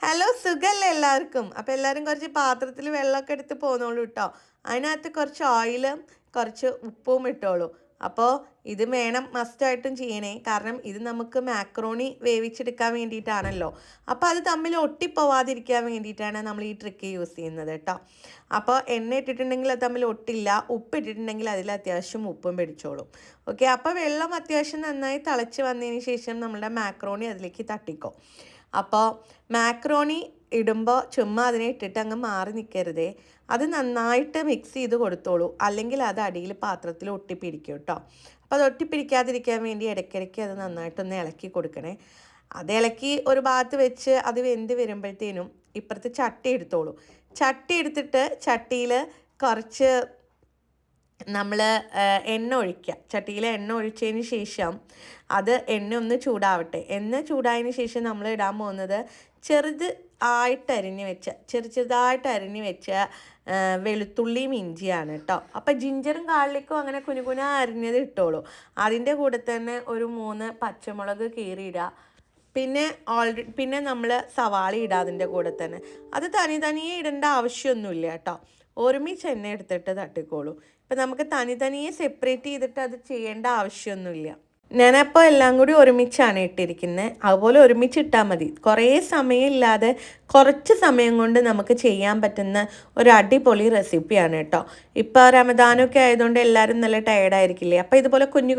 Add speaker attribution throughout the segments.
Speaker 1: Hello സുഖല്ലേ എല്ലാവർക്കും. അപ്പോൾ എല്ലാവരും കുറച്ച് പാത്രത്തിൽ വെള്ളമൊക്കെ എടുത്ത് പോന്നോളൂ കേട്ടോ. അതിനകത്ത് കുറച്ച് ഓയിലും കുറച്ച് ഉപ്പും ഇട്ടോളൂ. അപ്പോൾ ഇത് വേണം മസ്റ്റായിട്ടും ചെയ്യണേ, കാരണം ഇത് നമുക്ക് മാക്രോണി വേവിച്ചെടുക്കാൻ വേണ്ടിയിട്ടാണല്ലോ. അപ്പോൾ അത് തമ്മിൽ ഒട്ടിപ്പോവാതിരിക്കാൻ വേണ്ടിയിട്ടാണ് നമ്മൾ ഈ ട്രിക്ക് യൂസ് ചെയ്യുന്നത് കേട്ടോ. അപ്പോൾ എണ്ണ ഇട്ടിട്ടുണ്ടെങ്കിൽ അത് തമ്മിൽ ഒട്ടില്ല, ഉപ്പ് ഇട്ടിട്ടുണ്ടെങ്കിൽ അതിൽ അത്യാവശ്യം ഉപ്പും പിടിച്ചോളും. ഓക്കെ, അപ്പോൾ വെള്ളം അത്യാവശ്യം നന്നായി തിളച്ച് വന്നതിന് ശേഷം നമ്മുടെ മാക്രോണി അതിലേക്ക് തട്ടിക്കോ. അപ്പോൾ മാക്രോണി ഇടുമ്പോൾ ചുമ്മാ അതിനെ ഇട്ടിട്ട് അങ്ങ് മാറി നിൽക്കരുതേ, അത് നന്നായിട്ട് മിക്സ് ചെയ്ത് കൊടുത്തോളൂ, അല്ലെങ്കിൽ അത് അടിയിൽ പാത്രത്തിൽ ഒട്ടിപ്പിടിക്കും കേട്ടോ. അപ്പോൾ അത് ഒട്ടിപ്പിടിക്കാതിരിക്കാൻ വേണ്ടി ഇടയ്ക്കിടയ്ക്ക് അത് നന്നായിട്ടൊന്ന് ഇളക്കി കൊടുക്കണേ. അത് ഇളക്കി ഒരു ഭാഗത്ത് വെച്ച് അത് വെന്ത് വരുമ്പോഴത്തേനും ഇപ്പുറത്ത് ചട്ടി എടുത്തോളൂ. ചട്ടി എടുത്തിട്ട് ചട്ടിയിൽ കുറച്ച് നമ്മൾ എണ്ണ ഒഴിക്കുക. ചട്ടിയിൽ എണ്ണ ഒഴിച്ചതിന് ശേഷം അത് എണ്ണ ഒന്ന് ചൂടാവട്ടെ. എണ്ണ ചൂടായതിന് ശേഷം നമ്മൾ ഇടാൻ പോകുന്നത് ചെറുതായിട്ട് അരിഞ്ഞ് വെച്ച വെളുത്തുള്ളിയും ഇഞ്ചിയാണ് കേട്ടോ. അപ്പോൾ ജിഞ്ചറും ഗാർലിക്കും അങ്ങനെ കുനുകുന അരിഞ്ഞത് ഇട്ടോളൂ. അതിൻ്റെ കൂടെ തന്നെ ഒരു 3 പച്ചമുളക് കീറിയിടുക. പിന്നെ നമ്മൾ സവാള ഇടുക അതിൻ്റെ കൂടെ തന്നെ. അത് തനിയെ ഇടേണ്ട ആവശ്യമൊന്നുമില്ല കേട്ടോ. ഒരുമിച്ച് എണ്ണ എടുത്തിട്ട് തട്ടിക്കോളൂ. ഇപ്പം നമുക്ക് തനിയെ സെപ്പറേറ്റ് ചെയ്തിട്ട് അത് ചെയ്യേണ്ട ആവശ്യമൊന്നുമില്ല. ഞാനപ്പോൾ എല്ലാം കൂടി ഒരുമിച്ചാണ് ഇട്ടിരിക്കുന്നത്. അതുപോലെ ഒരുമിച്ചിട്ടാൽ മതി. കുറേ സമയമില്ലാതെ കുറച്ച് സമയം കൊണ്ട് നമുക്ക് ചെയ്യാൻ പറ്റുന്ന ഒരു അടിപൊളി റെസിപ്പിയാണ് കേട്ടോ. ഇപ്പോൾ റമദാനൊക്കെ ആയതുകൊണ്ട് എല്ലാവരും നല്ല ടയേർഡായിരിക്കില്ലേ. അപ്പോൾ ഇതുപോലെ കുഞ്ഞു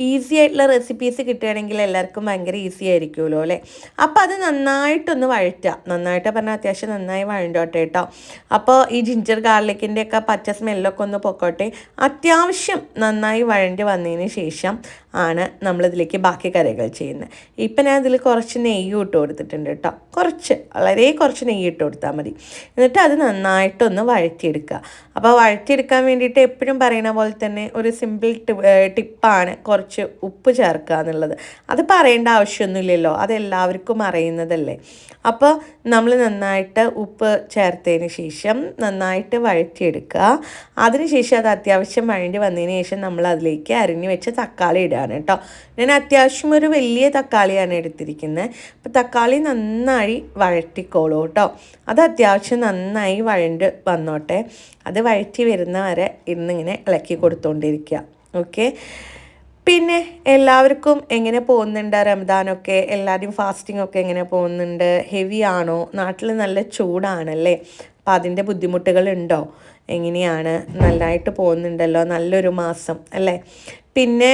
Speaker 1: ഈസി ആയിട്ടുള്ള റെസിപ്പീസ് കിട്ടുകയാണെങ്കിൽ എല്ലാവർക്കും ഭയങ്കര ഈസി ആയിരിക്കുമല്ലോ അല്ലേ. അപ്പോൾ അത് നന്നായിട്ടൊന്ന് വഴറ്റുക. നന്നായിട്ട് പറഞ്ഞാൽ അത്യാവശ്യം നന്നായി വഴണ്ടോട്ടെ കേട്ടോ. അപ്പോൾ ഈ ജിഞ്ചർ ഗാർലിക്കിൻ്റെ ഒക്കെ പച്ച സ്മെല്ലൊക്കെ ഒന്ന് പൊക്കോട്ടെ. അത്യാവശ്യം നന്നായി വഴണ്ടി വന്നതിന് ശേഷം ആണ് നമ്മളിതിലേക്ക് ബാക്കി കറികൾ ചെയ്യുന്നത്. ഇപ്പം ഞാൻ ഇതിൽ കുറച്ച് നെയ്യ് ഇട്ട് കൊടുത്തിട്ടുണ്ട് കേട്ടോ. വളരെ കുറച്ച് നെയ്യ് ഇട്ട് കൊടുത്താൽ മതി. എന്നിട്ട് അത് നന്നായിട്ടൊന്ന് വഴറ്റിയെടുക്കുക. അപ്പോൾ വഴറ്റിയെടുക്കാൻ വേണ്ടിയിട്ട് എപ്പോഴും പറയുന്ന പോലെ തന്നെ ഒരു സിമ്പിൾ ടിപ്പാണ് കുറച്ച് ഉപ്പ് ചേർക്കുക എന്നുള്ളത്. അത് പറയേണ്ട ആവശ്യമൊന്നുമില്ലല്ലോ, അതെല്ലാവർക്കും അറിയുന്നതല്ലേ. അപ്പോൾ നമ്മൾ നന്നായിട്ട് ഉപ്പ് ചേർത്തതിന് ശേഷം നന്നായിട്ട് വഴറ്റിയെടുക്കുക. അതിനുശേഷം അത് അത്യാവശ്യം വഴണ്ടി വന്നതിന് ശേഷം നമ്മൾ അതിലേക്ക് അരിഞ്ഞ് വെച്ച തക്കാളി ഇടുകയാണ് കേട്ടോ. ഞാൻ അത്യാവശ്യം ഒരു വലിയ തക്കാളിയാണ് എടുത്തിരിക്കുന്നത്. അപ്പോൾ തക്കാളി നന്നായി വഴറ്റിക്കോളൂ കേട്ടോ. അത് അത്യാവശ്യം നന്നായി വഴണ്ട് വന്നോട്ടെ. അത് വഴറ്റി വരുന്ന വരെ ഇന്നിങ്ങനെ ഇളക്കി കൊടുത്തുകൊണ്ടിരിക്കുക. ഓക്കെ, പിന്നെ എല്ലാവർക്കും എങ്ങനെ പോകുന്നുണ്ട് റമദാനൊക്കെ? എല്ലാവരും ഫാസ്റ്റിംഗ് ഒക്കെ എങ്ങനെ പോകുന്നുണ്ട്? ഹെവി ആണോ? നാട്ടിൽ നല്ല ചൂടാണല്ലേ, അപ്പോൾ അതിൻ്റെ ബുദ്ധിമുട്ടുകളുണ്ടോ? എങ്ങനെയാണ്? നല്ലതായിട്ട് പോകുന്നുണ്ടല്ലോ, നല്ലൊരു മാസം അല്ലേ. പിന്നെ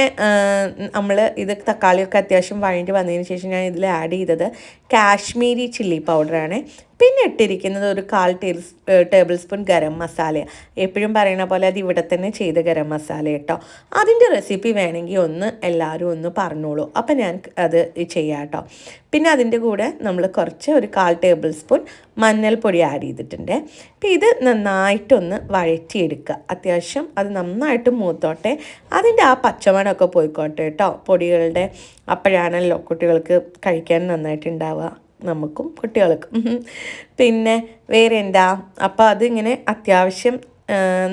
Speaker 1: നമ്മൾ ഇത് തക്കാളിയൊക്കെ അത്യാവശ്യം വഴണ്ടി വന്നതിന് ശേഷം ഞാൻ ഇതിൽ ആഡ് ചെയ്തത് കാശ്മീരി ചില്ലി പൗഡറാണ്. പിന്നെ ഇട്ടിരിക്കുന്നത് ഒരു 1/4 ടേബിൾ സ്പൂൺ ഗരം മസാല. എപ്പോഴും പറയുന്ന പോലെ അത് ഇവിടെ തന്നെ ചെയ്ത ഗരം മസാല കേട്ടോ. അതിൻ്റെ റെസിപ്പി വേണമെങ്കിൽ എല്ലാവരും ഒന്ന് പറഞ്ഞോളൂ. അപ്പം ഞാൻ അത് ചെയ്യാം കേട്ടോ. പിന്നെ അതിൻ്റെ കൂടെ നമ്മൾ കുറച്ച് ഒരു 1/4 ടേബിൾ സ്പൂൺ മഞ്ഞൾപ്പൊടി ആഡ് ചെയ്തിട്ടുണ്ട്. അപ്പോൾ ഇത് നന്നായിട്ടൊന്ന് വഴറ്റിയെടുക്കുക. അത്യാവശ്യം അത് നന്നായിട്ട് മൂത്തോട്ടെ, അതിൻ്റെ ആ പച്ചമണമൊക്കെ പോയിക്കോട്ടെ കേട്ടോ പൊടികളുടെ. അപ്പോഴാണല്ലോ കുട്ടികൾക്ക് കഴിക്കാൻ നന്നായിട്ടുണ്ടാവുക, നമുക്കും കുട്ടികൾക്കും. പിന്നെ വേറെ എന്താ, അപ്പോൾ അതിങ്ങനെ അത്യാവശ്യം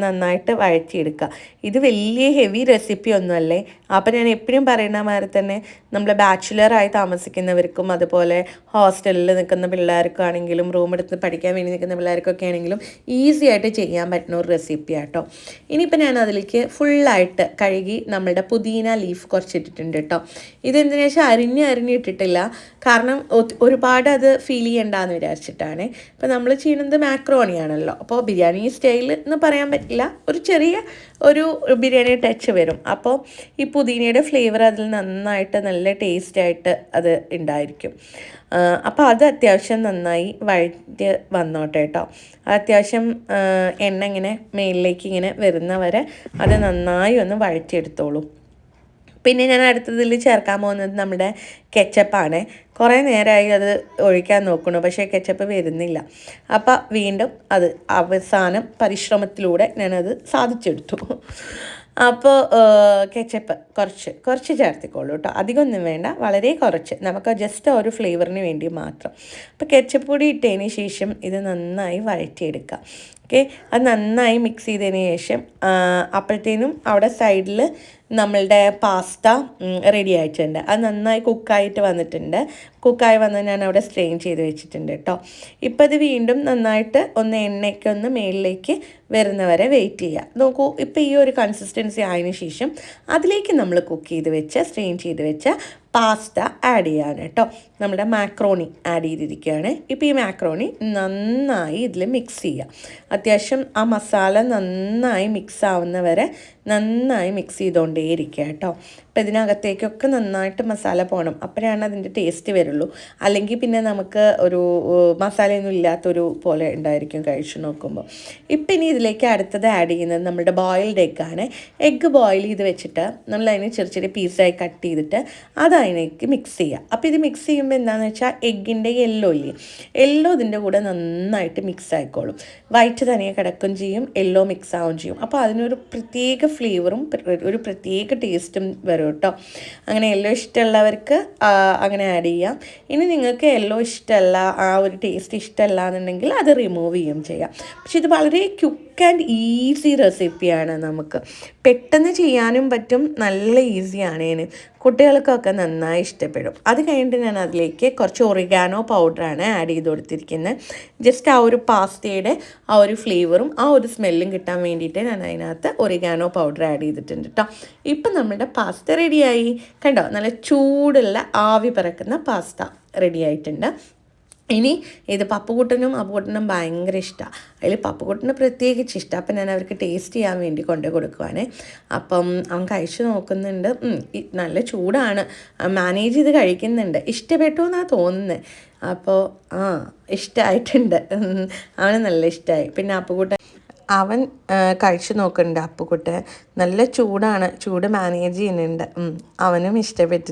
Speaker 1: നന്നായിട്ട് വഴറ്റിയെടുക്കുക. ഇത് വലിയ ഹെവി റെസിപ്പി ഒന്നുമല്ലേ. അപ്പോൾ ഞാൻ എപ്പോഴും പറയുന്ന മാതിരി തന്നെ നമ്മൾ ബാച്ചുലറായി താമസിക്കുന്നവർക്കും അതുപോലെ ഹോസ്റ്റലിൽ നിൽക്കുന്ന പിള്ളേർക്കാണെങ്കിലും റൂം എടുത്ത് പഠിക്കാൻ വേണ്ടി നിൽക്കുന്ന പിള്ളേർക്കൊക്കെ ആണെങ്കിലും ഈസി ആയിട്ട് ചെയ്യാൻ പറ്റുന്ന ഒരു റെസിപ്പി ആട്ടോ. ഇനിയിപ്പോൾ ഞാൻ അതിലേക്ക് ഫുള്ളായിട്ട് കഴുകി നമ്മളുടെ പുതിന ലീഫ് കുറച്ചിട്ടിട്ടുണ്ട് കേട്ടോ. ഇതെന്തിനാ വെച്ചാൽ അരിഞ്ഞിട്ടിട്ടില്ല, കാരണം ഒരുപാട് അത് ഫീൽ ചെയ്യണ്ടെന്ന് വിചാരിച്ചിട്ടാണ്. ഇപ്പോൾ നമ്മൾ ചെയ്യുന്നത് മാക്രോണിയാണല്ലോ, അപ്പോൾ ബിരിയാണി സ്റ്റൈൽ എന്ന് പറയാൻ പറ്റില്ല, ഒരു ബിരിയാണി ടച്ച് വരും. അപ്പോൾ ഈ പുതിനയുടെ ഫ്ലേവർ അതിൽ നന്നായിട്ട് നല്ല ടേസ്റ്റായിട്ട് അത് ഉണ്ടായിരിക്കും. അപ്പോൾ അത് അത്യാവശ്യം നന്നായി വഴറ്റി വന്നോട്ടെ കേട്ടോ. അത്യാവശ്യം എണ്ണ ഇങ്ങനെ മേലിലേക്ക് ഇങ്ങനെ വരുന്നവരെ അത് നന്നായി ഒന്ന് വഴറ്റിയെടുത്തോളൂ. പിന്നെ ഞാൻ അടുത്തതിൽ ചേർക്കാൻ പോകുന്നത് നമ്മുടെ കെച്ചപ്പാണ്. കുറേ നേരമായി അത് ഒഴിക്കാൻ നോക്കണം, പക്ഷേ കെച്ചപ്പ് വരുന്നില്ല. അപ്പോൾ വീണ്ടും അത് അവസാനം പരിശ്രമത്തിലൂടെ ഞാനത് സാധിച്ചെടുത്തു. അപ്പോൾ കെച്ചപ്പ് കുറച്ച് ചേർത്തിക്കോളൂ കേട്ടോ. അധികമൊന്നും വേണ്ട, വളരെ കുറച്ച്, നമുക്ക് ജസ്റ്റ് ഒരു ഫ്ലേവറിന് വേണ്ടി മാത്രം. അപ്പോൾ കെച്ചപ്പ് പൊടി ഇട്ടതിന് ശേഷം ഇത് നന്നായി വഴറ്റിയെടുക്കുക. ഓക്കെ, അത് നന്നായി മിക്സ് ചെയ്തതിന് ശേഷം അപ്പോഴത്തേനും അവിടെ സൈഡിൽ നമ്മളുടെ പാസ്ത റെഡി ആയിട്ടുണ്ട്. അത് നന്നായി കുക്കായിട്ട് വന്നിട്ടുണ്ട്. കുക്കായി വന്ന് ഞാൻ അവിടെ സ്ട്രെയിൻ ചെയ്ത് വെച്ചിട്ടുണ്ട് കേട്ടോ. ഇപ്പം ഇത് വീണ്ടും നന്നായിട്ട് ഒന്ന് എണ്ണയ്ക്ക് ഒന്ന് മേളിലേക്ക് വരുന്നവരെ വെയിറ്റ് ചെയ്യുക. നോക്കൂ, ഇപ്പോൾ ഈ ഒരു കൺസിസ്റ്റൻസി ആയതിനു ശേഷം അതിലേക്ക് നമ്മൾ കുക്ക് ചെയ്ത് വെച്ച് സ്ട്രെയിൻ ചെയ്ത് വെച്ച പാസ്ത ആഡ് ചെയ്യാണ് കേട്ടോ. നമ്മുടെ മാക്രോണി ആഡ് ചെയ്തിരിക്കുകയാണ്. ഇപ്പോൾ ഈ മാക്രോണി നന്നായി ഇതിൽ മിക്സ് ചെയ്യുക. അത്യാവശ്യം ആ മസാല നന്നായി മിക്സ് ആവുന്നവരെ നന്നായി മിക്സ് ചെയ്തുകൊണ്ടേയിരിക്കുക കേട്ടോ. അപ്പോൾ ഇതിനകത്തേക്കൊക്കെ നന്നായിട്ട് മസാല പോകണം, അപ്പോഴാണ് അതിൻ്റെ ടേസ്റ്റ് വരുള്ളൂ. അല്ലെങ്കിൽ പിന്നെ നമുക്ക് ഒരു മസാലയൊന്നും ഇല്ലാത്തൊരു പോലെ ഉണ്ടായിരിക്കും കഴിച്ചു നോക്കുമ്പോൾ. ഇപ്പം ഇനി ഇതിലേക്ക് അടുത്തത് ആഡ് ചെയ്യുന്നത് നമ്മുടെ ബോയിൽഡ് എഗ്ഗാണ്. എഗ്ഗ് ബോയിൽ ചെയ്ത് വെച്ചിട്ട് നമ്മൾ അതിന് ചെറിയ ചെറിയ പീസായി കട്ട് ചെയ്തിട്ട് അത് അതിലേക്ക് മിക്സ് ചെയ്യുക. അപ്പോൾ ഇത് മിക്സ് ചെയ്യുമ്പോൾ എന്താണെന്ന് വെച്ചാൽ എഗ്ഗിൻ്റെ യെല്ലോ ഇല്ലേ, യെല്ലോ ഇതിൻ്റെ കൂടെ നന്നായിട്ട് മിക്സ് ആയിക്കോളും. വൈറ്റ് തനിയെ കിടക്കുകയും ചെയ്യും, യെല്ലോ മിക്സ് ആവുകയും ചെയ്യും. അപ്പോൾ അതിനൊരു പ്രത്യേക ഫ്ലേവറും ഒരു പ്രത്യേക ടേസ്റ്റും വരും കേട്ടോ. അങ്ങനെ യെല്ലോ ഇഷ്ടമുള്ളവർക്ക് അങ്ങനെ ആഡ് ചെയ്യാം. ഇനി നിങ്ങൾക്ക് യെല്ലോ ഇഷ്ടമല്ല, ആ ഒരു ടേസ്റ്റ് ഇഷ്ടമല്ല എന്നുണ്ടെങ്കിൽ അത് റിമൂവ് ചെയ്യുകയും ചെയ്യാം. പക്ഷെ ഇത് വളരെ ക്വിക്ക് ആൻഡ് ഈസി റെസിപ്പിയാണ്. നമുക്ക് പെട്ടെന്ന് ചെയ്യാനും പറ്റും, നല്ല ഈസിയാണ്. ഇതിന് കുട്ടികൾക്കൊക്കെ നന്നായി ഇഷ്ടപ്പെടും. അത് കഴിഞ്ഞിട്ട് ഞാൻ അതിലേക്ക് കുറച്ച് ഒറിഗാനോ പൗഡറാണ് ആഡ് ചെയ്ത് കൊടുത്തിരിക്കുന്നത്. ജസ്റ്റ് ആ ഒരു പാസ്തയുടെ ആ ഒരു ഫ്ലേവറും ആ ഒരു സ്മെല്ലും കിട്ടാൻ വേണ്ടിയിട്ട് ഞാൻ അതിനകത്ത് ഒറിഗാനോ പൗഡർ ആഡ് ചെയ്തിട്ടുണ്ട് കേട്ടോ. ഇപ്പം നമ്മുടെ പാസ്ത റെഡിയായി കണ്ടോ. നല്ല ചൂടുള്ള ആവി പറക്കുന്ന പാസ്ത റെഡി ആയിട്ടുണ്ട്. ഇനി ഇത് പപ്പുകുട്ടനും അപ്പുകുട്ടനും ഭയങ്കര ഇഷ്ടമാണ്. അതിൽ പപ്പുകുട്ടന് പ്രത്യേകിച്ച് ഇഷ്ടം. അപ്പം ഞാൻ അവർക്ക് ടേസ്റ്റ് ചെയ്യാൻ വേണ്ടി കൊണ്ടു കൊടുക്കുവാണ്. അപ്പം അവൻ കഴിച്ചു നോക്കുന്നുണ്ട്. നല്ല ചൂടാണ്, മാനേജ് ചെയ്ത് കഴിക്കുന്നുണ്ട്. ഇഷ്ടപ്പെട്ടു എന്നാണ് തോന്നുന്നത്. അപ്പോൾ ഇഷ്ടമായിട്ടുണ്ട്, അവന് നല്ല ഇഷ്ടമായി. പിന്നെ അപ്പുകുട്ടൻ അവൻ കഴിച്ചു നോക്കുന്നുണ്ട്. അപ്പുകുട്ടൻ നല്ല ചൂടാണ്, ചൂട് മാനേജ് ചെയ്യുന്നുണ്ട്. അവനും ഇഷ്ടപ്പെട്ടു.